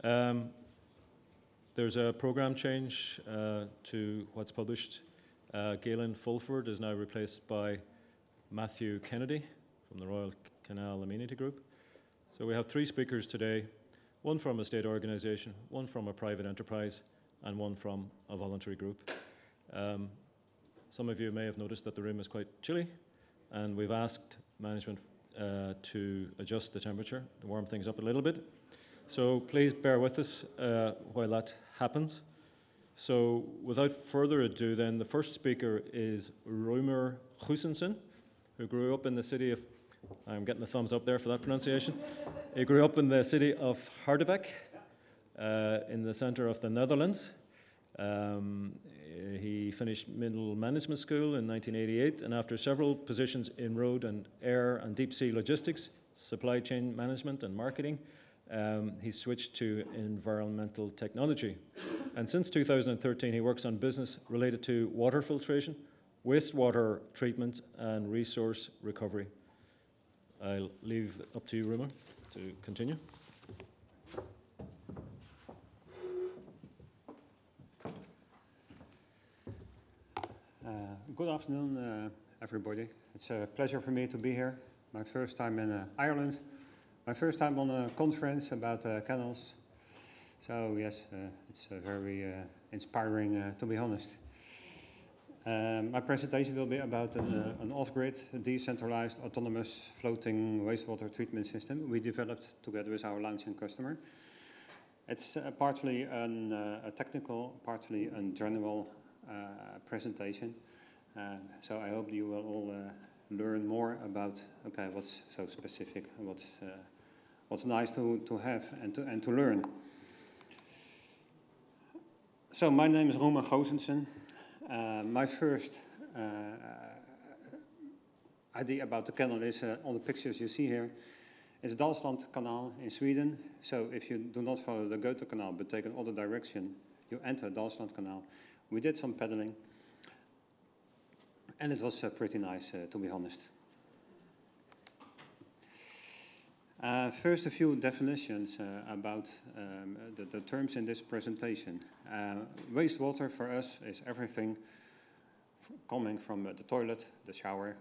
Um, there's a program change to what's published. Galen Fulford is now replaced by Matthew Kennedy from the Royal Canal Amenity Group. So we have 3 speakers today, one from a state organisation, one from a private enterprise, and one from a voluntary group. Some of you may have noticed that the room is quite chilly, and we've asked management to adjust the temperature to warm things up a little bit. So please bear with us while that happens. So without further ado then, the first speaker is Rumer Goosensen, who grew up in the city of, I'm getting a thumbs up there for that pronunciation. He grew up in the city of Harderwijk, in the center of the Netherlands. He finished middle management school in 1988, and after several positions in road and air and deep sea logistics, supply chain management and marketing, he switched to environmental technology. And since 2013, he works on business related to water filtration, wastewater treatment, and resource recovery. I'll leave it up to you, Rumer, to continue. Good afternoon, everybody. It's a pleasure for me to be here. My first time in Ireland. My first time on a conference about canals. So yes, it's very inspiring, to be honest. My presentation will be about an off-grid, decentralized, autonomous floating wastewater treatment system we developed together with our launching customer. It's partly a technical, partly a general presentation. So I hope you will all learn more about what's so specific and what's nice to have and to learn. So my name is Rumer Goosensen. My first idea about the canal is on the pictures you see here. It's Dalsland Canal in Sweden. So if you do not follow the Goethe Canal but take another direction, you enter Dalsland Canal. We did some paddling, and it was pretty nice, to be honest. First, a few definitions about the terms in this presentation. Wastewater for us is everything coming from the toilet, the shower,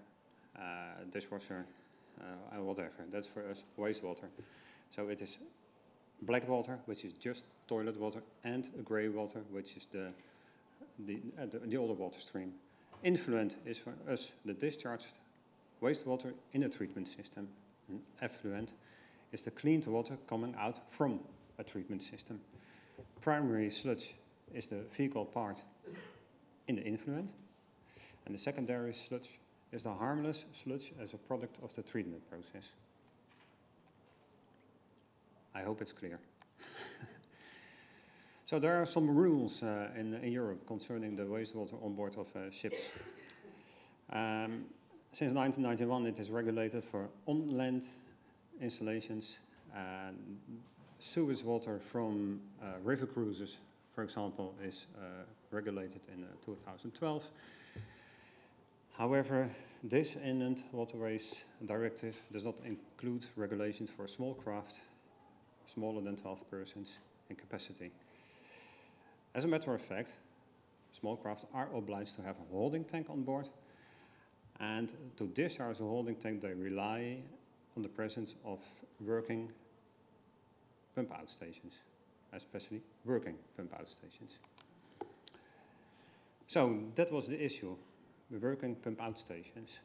dishwasher, whatever. That's for us wastewater. So it is black water, which is just toilet water, and grey water, which is the other water stream. Influent is for us the discharged wastewater in a treatment system. And effluent is the cleaned water coming out from a treatment system. Primary sludge is the fecal part in the influent. And the secondary sludge is the harmless sludge as a product of the treatment process. I hope it's clear. So there are some rules in Europe concerning the wastewater on board of ships. Since 1991, it is regulated for on-land installations. Sewage water from river cruises, for example, is regulated in 2012. However, this Inland Waterways Directive does not include regulations for small craft, smaller than 12 persons in capacity. As a matter of fact, small craft are obliged to have a holding tank on board, and to discharge a holding tank they rely on the presence of working pump-out stations, especially working pump-out stations. So that was the issue, the working pump-out stations.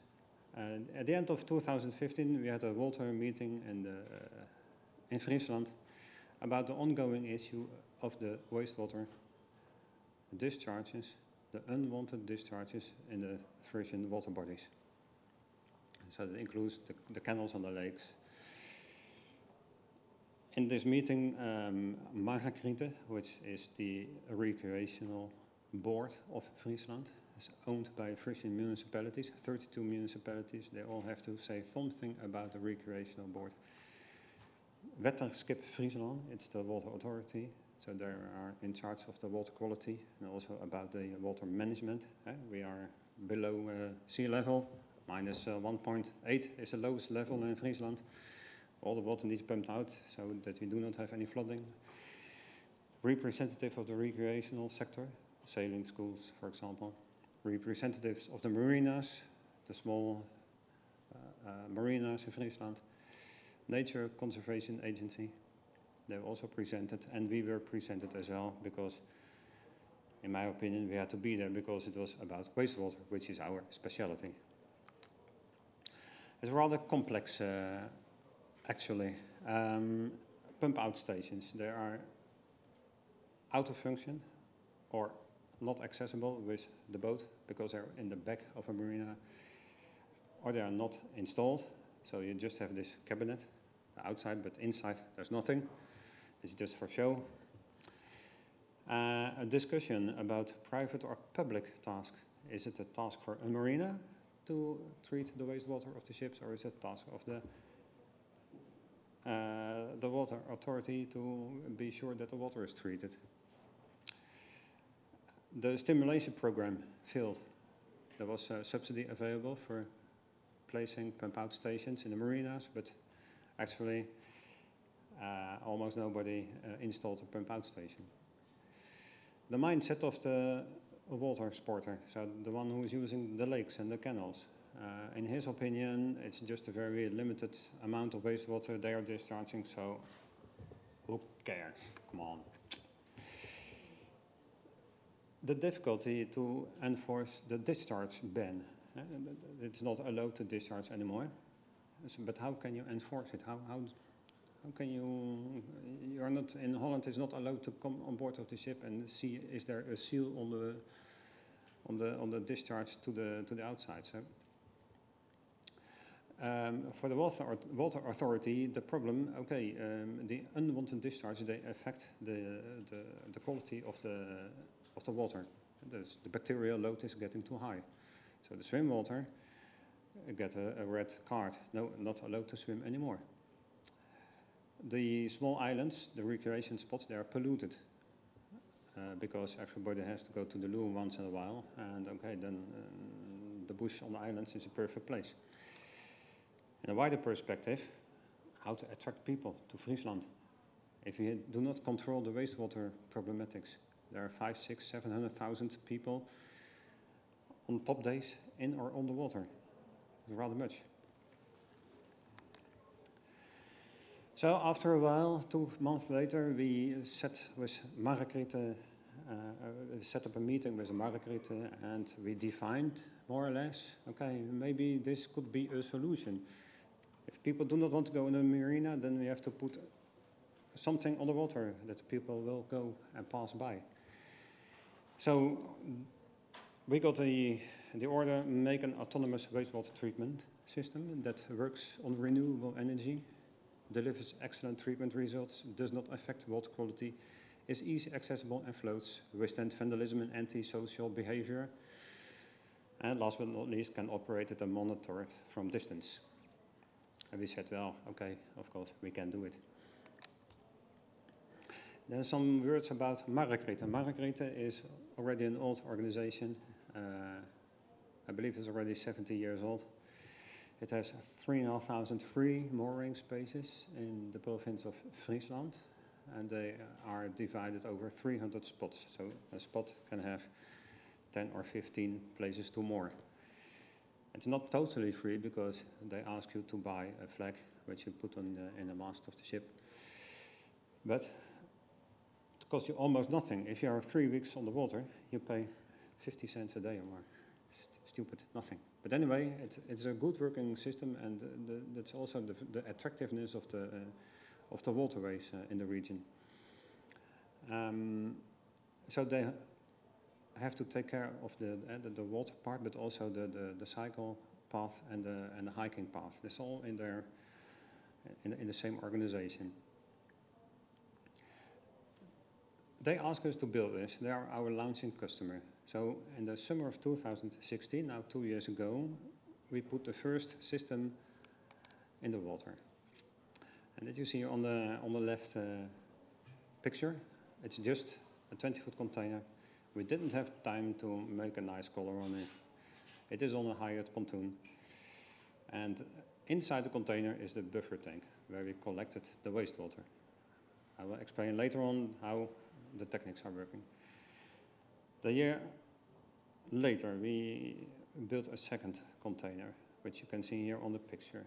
And at the end of 2015, we had a water meeting in Friesland about the ongoing issue of the wastewater discharges, the unwanted discharges in the Frisian water bodies. So that includes the canals and the lakes. In this meeting, Marina, which is the recreational board of Friesland, is owned by Frisian municipalities, 32 municipalities. They all have to say something about the recreational board. Waterschip Friesland, it's the water authority. So they are in charge of the water quality and also about the water management. We are below sea level, minus 1.8 is the lowest level in Friesland. All the water needs pumped out so that we do not have any flooding. representative of the recreational sector, sailing schools, for example, representatives of the marinas, the small marinas in Friesland, Nature Conservation Agency. They were also presented, and we were presented as well, because in my opinion we had to be there because it was about wastewater, which is our specialty. It's rather complex actually. Pump out stations, they are out of function or not accessible with the boat because they're in the back of a marina, or they are not installed, so you just have this cabinet outside, but inside there's nothing. It's just for show. A discussion about private or public task. Is it a task for a marina to treat the wastewater of the ships, or is it a task of the water authority to be sure that the water is treated? The stimulation program failed. There was a subsidy available for placing pump-out stations in the marinas, but actually almost nobody installed a pump-out station. The mindset of the water sporter, so the one who is using the lakes and the canals, in his opinion, it's just a very limited amount of wastewater they are discharging, so who cares? Come on. The difficulty to enforce the discharge ban. It's not allowed to discharge anymore. So, but how can you enforce it? How can you are not in Holland is not allowed to come on board of the ship and see is there a seal on the discharge to the outside. So for the water authority, the problem, the unwanted discharge, they affect the quality of the water. The bacterial load is getting too high. So the swim water get a red card. No, not allowed to swim anymore. The small islands, the recreation spots, they are polluted because everybody has to go to the loo once in a while, and then the bush on the islands is a perfect place. In a wider perspective, how to attract people to Friesland. If you do not control the wastewater problematics, there are 500,000, 600,000, 700,000 people on top days in or on the water. It's rather much. So after a while, 2 months later, we sat with Margrethe, set up a meeting with Margrethe, and we defined more or less, maybe this could be a solution. If people do not want to go in a marina, then we have to put something on the water that people will go and pass by. So we got the order, make an autonomous wastewater treatment system that works on renewable energy, delivers excellent treatment results, does not affect water quality, is easy accessible and floats, withstand vandalism and anti-social behavior, and last but not least can operate it and monitor it from distance. And we said, well, of course, we can do it. Then some words about Margrethe. Margrethe is already an old organization. I believe it's already 70 years old. It has 3,500 free mooring spaces in the province of Friesland, and they are divided over 300 spots. So a spot can have 10 or 15 places to moor. It's not totally free because they ask you to buy a flag which you put on in the mast of the ship. But it costs you almost nothing. If you are 3 weeks on the water, you pay 50 cents a day or more. Stupid, nothing. But anyway, it's a good working system, and that's also the attractiveness of the waterways in the region. So they have to take care of the water part, but also the cycle path and the hiking path. It's all in there in the same organization. They asked us to build this. They are our launching customer. So in the summer of 2016, now 2 years ago, we put the first system in the water. And that you see on the left picture, it's just a 20-foot container. We didn't have time to make a nice color on it. It is on a hired pontoon. And inside the container is the buffer tank, where we collected the wastewater. I will explain later on how the techniques are working. The year later, we built a second container, which you can see here on the picture.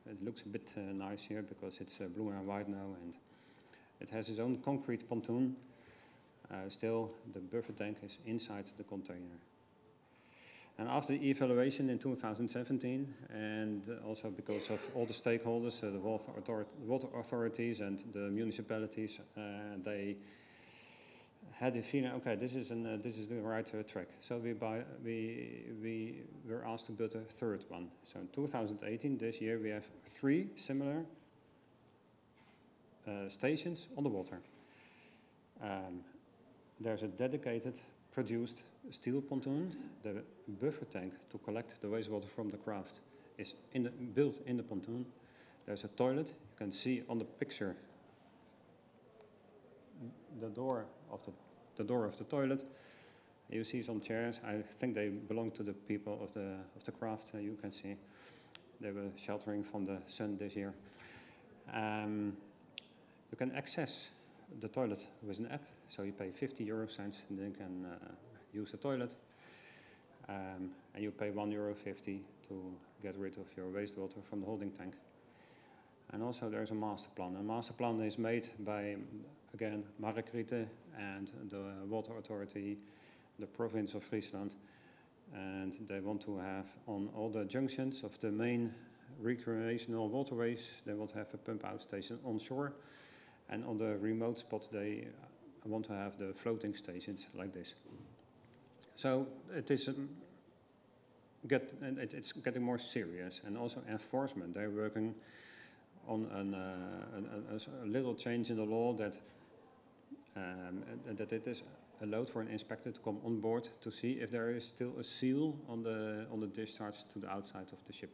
It looks a bit nice here because it's blue and white now, and it has its own concrete pontoon. Still, the buffer tank is inside the container. And after the evaluation in 2017, and also because of all the stakeholders, the water authorities and the municipalities, they had the feeling, okay, this is the right track. So we were asked to build a third one. So in 2018, this year, we have 3 similar stations on the water. There's a dedicated produced steel pontoon. The buffer tank to collect the wastewater from the craft is built in the pontoon. There's a toilet. You can see on the picture the door of the toilet. You see some chairs. I think they belong to the people of the craft. You can see they were sheltering from the sun this year. You can access the toilet with an app. So you pay 50 euro cents and then you can use the toilet. And you pay €1.50 to get rid of your wastewater from the holding tank. And also there's a master plan. A master plan is made by, again, Marina and the water authority, the province of Friesland. And they want to have on all the junctions of the main recreational waterways, they want to have a pump out station on shore. And on the remote spots, they want to have the floating stations like this. So it is it's getting more serious, and also enforcement. They're working on a little change in the law that it is allowed for an inspector to come on board to see if there is still a seal on the discharge to the outside of the ship.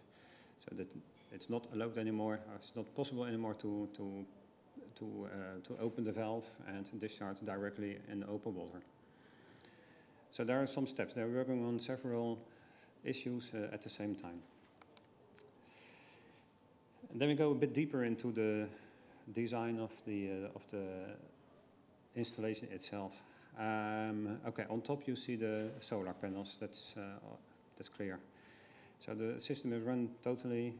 So that it's not allowed anymore, or it's not possible anymore to open the valve and discharge directly in open water. So there are some steps. They're working on several issues at the same time. And then we go a bit deeper into the design of the installation itself. Okay, on top you see the solar panels. That's clear. So the system is run totally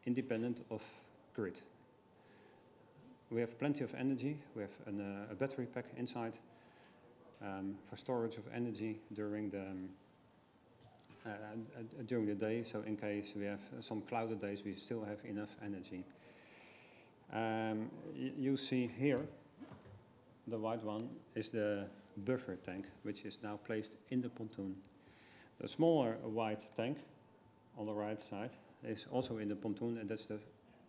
independent of grid. We have plenty of energy. We have a battery pack inside for storage of energy during the day. So in case we have some clouded days, we still have enough energy. You see here, the white one is the buffer tank, which is now placed in the pontoon. The smaller white tank on the right side is also in the pontoon, and that's the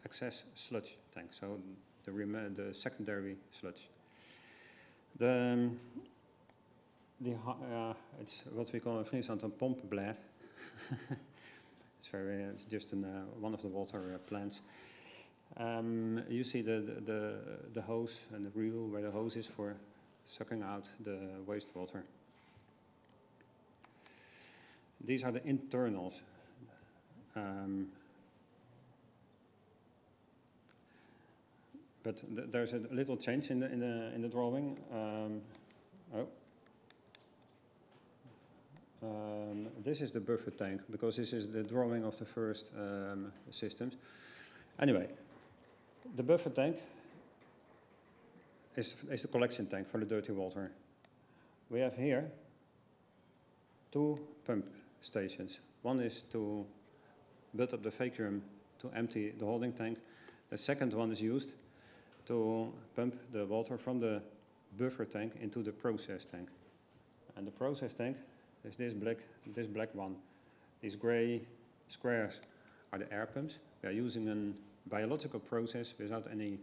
excess sludge tank. So the secondary sludge. It's what we call in Friesland a pompblad. It's just one of the water plants. You see the hose and the reel where the hose is for sucking out the wastewater. These are the internals. But there's a little change in the drawing. This is the buffer tank, because this is the drawing of the first systems. Anyway, the buffer tank is the collection tank for the dirty water. We have here 2 pump stations. One is to build up the vacuum to empty the holding tank. The second one is used to pump the water from the buffer tank into the process tank. And the process tank is this black one. These gray squares are the air pumps. We are using a biological process without any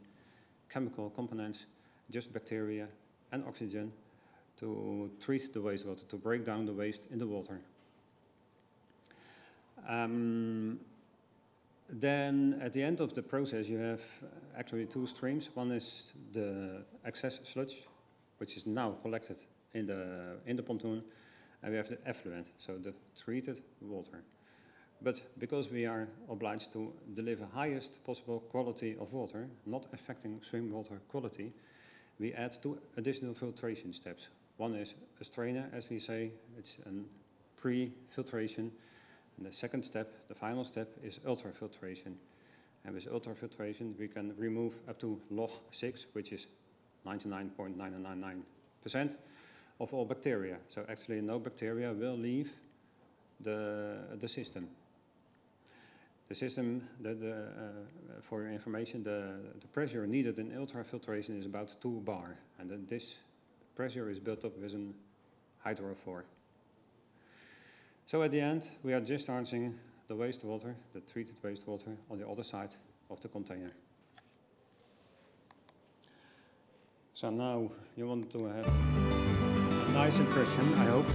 chemical components, just bacteria and oxygen to treat the wastewater, to break down the waste in the water. Then at the end of the process you have actually 2 streams. One is the excess sludge, which is now collected in the pontoon, and we have the effluent, so the treated water. But because we are obliged to deliver highest possible quality of water, not affecting swim water quality, we add 2 additional filtration steps. One is a strainer, as we say, it's a pre-filtration. And the second step, the final step, is ultrafiltration. And with ultrafiltration, we can remove up to log 6, which is 99.999% of all bacteria. So actually no bacteria will leave the system. The system, for your information, the pressure needed in ultrafiltration is about 2 bar. And then this pressure is built up with a hydrophore. So at the end, we are discharging the wastewater, the treated wastewater, on the other side of the container. So now you want to have a nice impression, I hope.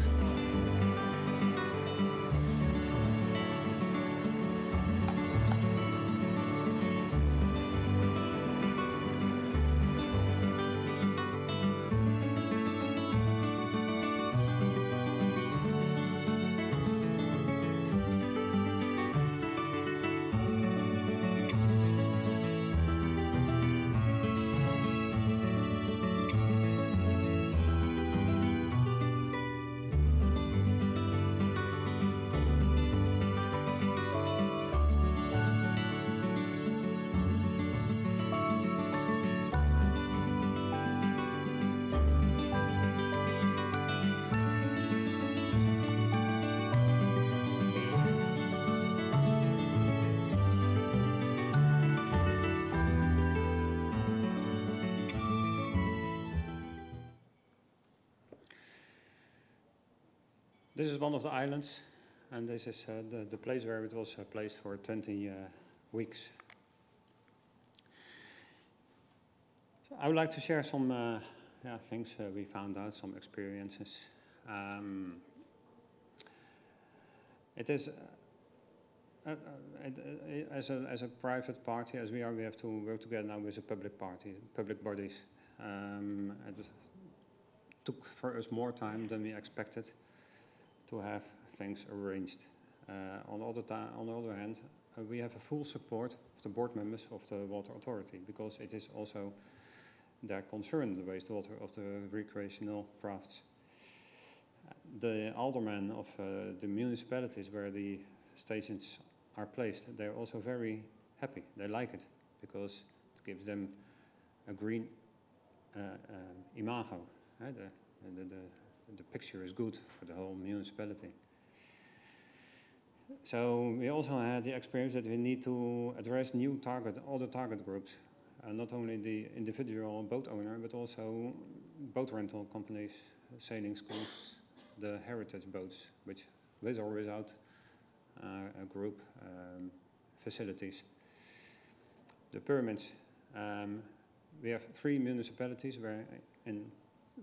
This is one of the islands, and this is the place where it was placed for 20 weeks. So I would like to share some things we found out, some experiences. It is, as a private party, as we are, we have to work together now with a public bodies. It took for us more time than we expected to have things arranged. On the other hand, we have a full support of the board members of the Water Authority, because it is also their concern, the wastewater of the recreational crafts. The aldermen of the municipalities where the stations are placed, they're also very happy. They like it, because it gives them a green imago. The picture is good for the whole municipality. So we also had the experience that we need to address all the target groups, not only the individual boat owner, but also boat rental companies, sailing schools, the heritage boats, which with or without a group facilities. The permits, we have 3 municipalities where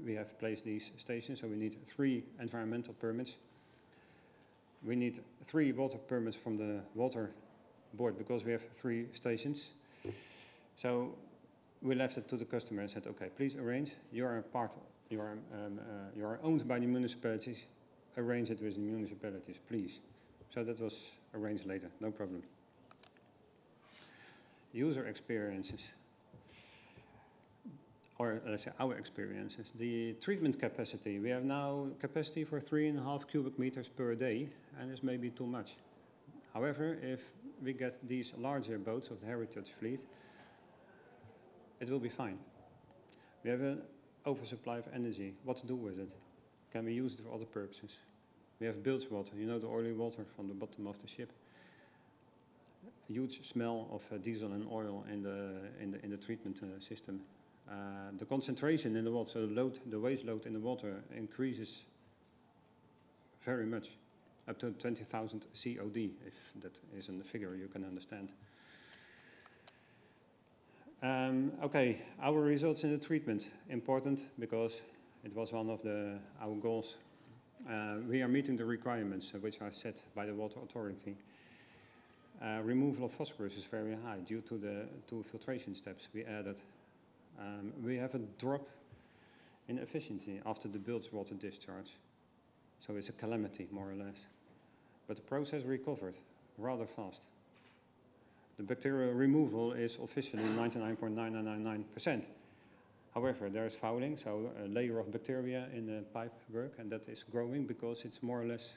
we have placed these stations, so we need 3 environmental permits. We need 3 water permits from the water board, because we have 3 stations. So we left it to the customer and said, okay, please arrange. You are owned by the municipalities. Arrange it with the municipalities, please. So that was arranged later, no problem. User experiences. Or let's say our experiences. The treatment capacity, we have now capacity for 3.5 cubic meters per day, and it's maybe too much. However, if we get these larger boats of the heritage fleet, it will be fine. We have an oversupply of energy. What to do with it? Can we use it for other purposes? We have bilge water, you know, the oily water from the bottom of the ship. A huge smell of diesel and oil in the treatment system. The concentration in the water, so the waste load in the water increases very much, up to 20,000 COD, if that is a figure you can understand. Okay, our results in the treatment, important because it was one of our goals. We are meeting the requirements which are set by the Water Authority. Removal of phosphorus is very high due to the 2 filtration steps we added. We have a drop in efficiency after the bilge water discharge. So it's a calamity, more or less. But the process recovered rather fast. The bacterial removal is officially 99.999%. However, there is fouling, so a layer of bacteria in the pipe work, and that is growing because it's more or less,